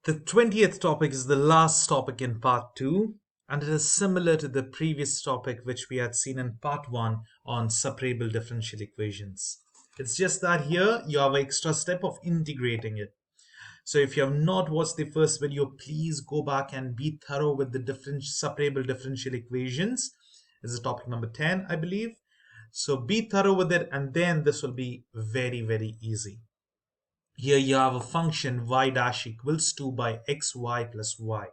The 20th topic is the last topic in part 2, and it is similar to the previous topic which we had seen in part 1 on separable differential equations. It's just that here you have an extra step of integrating it. So if you have not watched the first video, please go back and be thorough with the separable differential equations. This is topic number 10, I believe. So be thorough with it, and then this will be very, very easy. Here you have a function y dash equals 2 by xy plus y.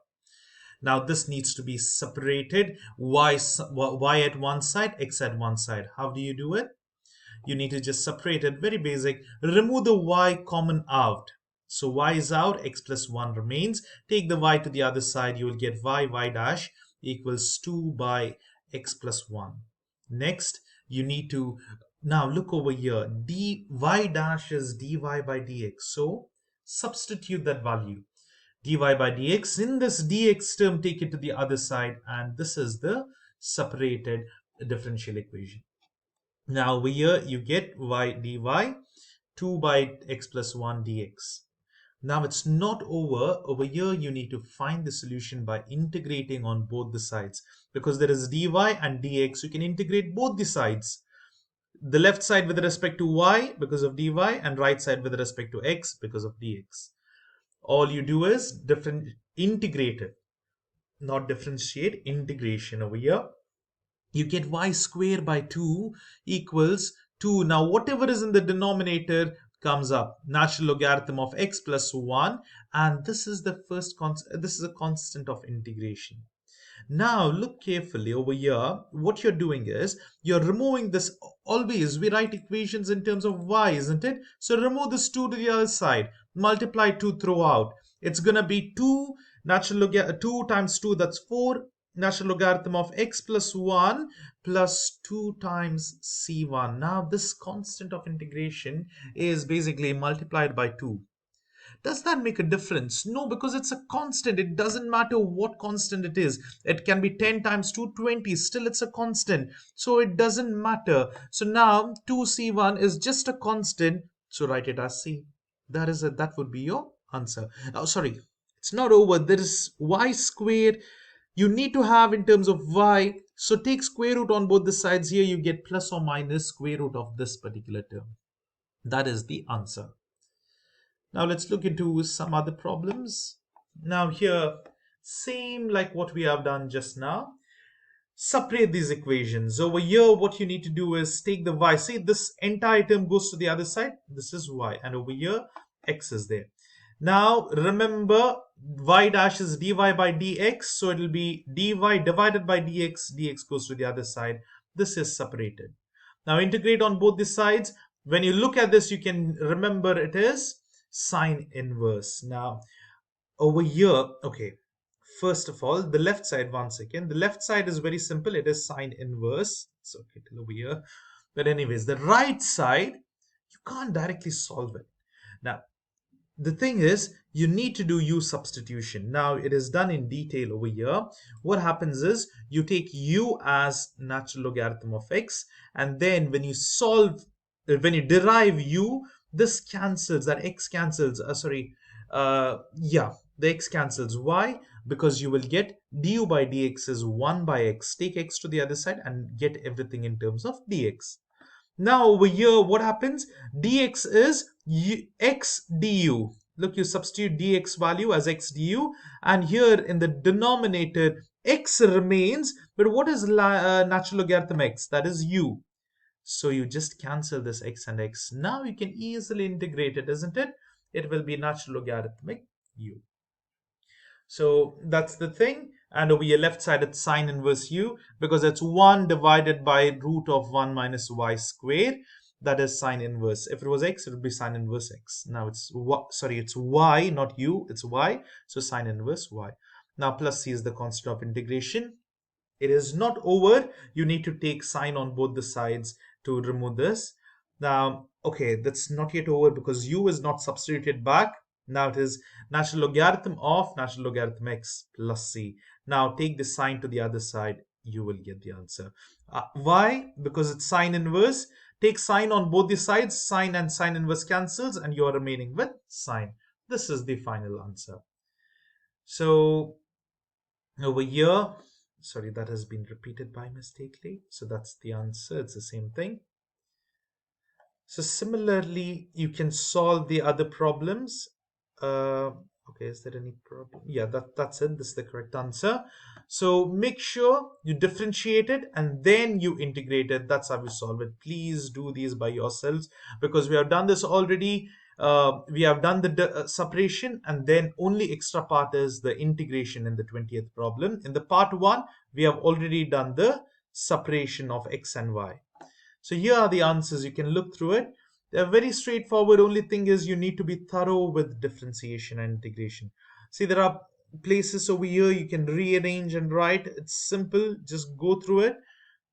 Now this needs to be separated, y at one side, x at one side. How do you do it? You need to just separate it, very basic. Remove the y common out. So y is out, x plus 1 remains. Take the y to the other side, you will get y dash equals 2 by x plus 1. Next, you need to, now look over here, dy dash is dy by dx. So substitute that value. Dy by dx, in this dx term, take it to the other side, and this is the separated differential equation. Now over here you get y dy 2 by x plus 1 dx. Now it's not over. Over here you need to find the solution by integrating on both the sides. Because there is dy and dx, you can integrate both the sides. The left side with respect to y because of dy, and right side with respect to x because of dx. All you do is integrate it. Not differentiate, integration over here. You get y squared by 2 equals 2. Now whatever is in the denominator comes up. Natural logarithm of x plus 1, and this is the first constant. This is a constant of integration. Now look carefully over here. What you're doing is you're removing this. Always we write equations in terms of y, isn't it? So remove this 2 to the other side. Multiply 2 throughout. It's gonna be 2 2 times 2, that's 4. Natural logarithm of x plus 1 plus 2 times c1. Now this constant of integration is basically multiplied by 2. Does that make a difference? No, because it's a constant. It doesn't matter what constant it is. It can be 10 times 220. Still it's a constant. So it doesn't matter. So now 2c1 is just a constant. So write it as c. That would be your answer. Oh, sorry. It's not over. There is y squared. You need to have in terms of y. So take square root on both the sides. Here you get plus or minus square root of this particular term. That is the answer. Now let's look into some other problems. Now here, same like what we have done just now. Separate these equations. Over here, what you need to do is take the y. See, this entire term goes to the other side. This is y. And over here, x is there. Now, remember, y dash is dy by dx. So it will be dy divided by dx. Dx goes to the other side. This is separated. Now, integrate on both the sides. When you look at this, you can remember it is sine inverse. Now, over here, okay. First of all, the left side, one second. The left side is very simple. It is sine inverse. It's okay till over here. But anyways, the right side, you can't directly solve it. Now, the thing is, you need to do u substitution. Now, it is done in detail over here. What happens is, you take u as natural logarithm of x, and then when you when you derive u, this cancels, that x cancels, the x cancels. Why? Because you will get du by dx is 1 by x. Take x to the other side and get everything in terms of dx. Now over here, what happens? Dx is x du. Look, you substitute dx value as x du, and here in the denominator, x remains, but what is natural logarithm x? That is u. So you just cancel this x and x. Now you can easily integrate it, isn't it? It will be natural logarithmic u. So that's the thing. And over your left side, it's sine inverse u, because it's 1 divided by root of 1 minus y squared. That is sine inverse. If it was x, it would be sine inverse x. Now it's y, not u, it's y. So sine inverse y. Now plus c is the constant of integration. It is not over. You need to take sine on both the sides to remove this. Now, okay, that's not yet over because u is not substituted back. Now it is natural logarithm of natural logarithm x plus c. Now take the sine to the other side, you will get the answer. Why? Because it's sine inverse. Take sine on both the sides, sine and sine inverse cancels, and you are remaining with sine. This is the final answer. So over here, sorry, that has been repeated by mistakenly. So that's the answer. It's the same thing. So similarly, you can solve the other problems. Uh, okay, is there any problem? Yeah, that's it. This is the correct answer. So make sure you differentiate it and then you integrate it. That's how we solve it. Please do these by yourselves because we have done this already. We have done the separation and then only extra part is the integration in the 20th problem. In the part 1, we have already done the separation of x and y. So here are the answers. You can look through it. They're very straightforward. Only thing is you need to be thorough with differentiation and integration. See, there are places over here you can rearrange and write. It's simple. Just go through it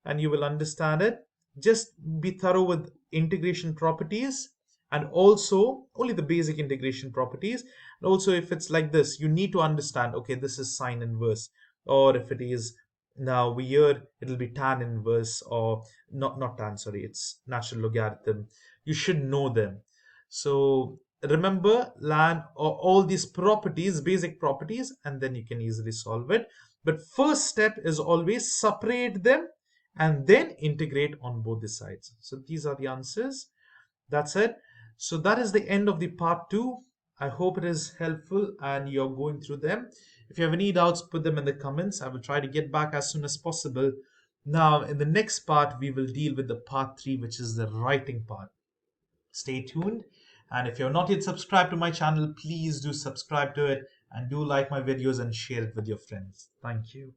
and you will understand it. Just be thorough with integration properties and also only the basic integration properties. And also if it's like this, you need to understand, okay, this is sine inverse. Or if it is now here, it'll be tan inverse or not tan, sorry, it's natural logarithm. You should know them. So remember, learn all these properties, basic properties, and then you can easily solve it. But first step is always separate them and then integrate on both the sides. So these are the answers. That's it. So that is the end of the part 2. I hope it is helpful and you're going through them. If you have any doubts, put them in the comments. I will try to get back as soon as possible. Now, in the next part, we will deal with the part 3, which is the writing part. Stay tuned. And if you're not yet subscribed to my channel, please do subscribe to it and do like my videos and share it with your friends. Thank you.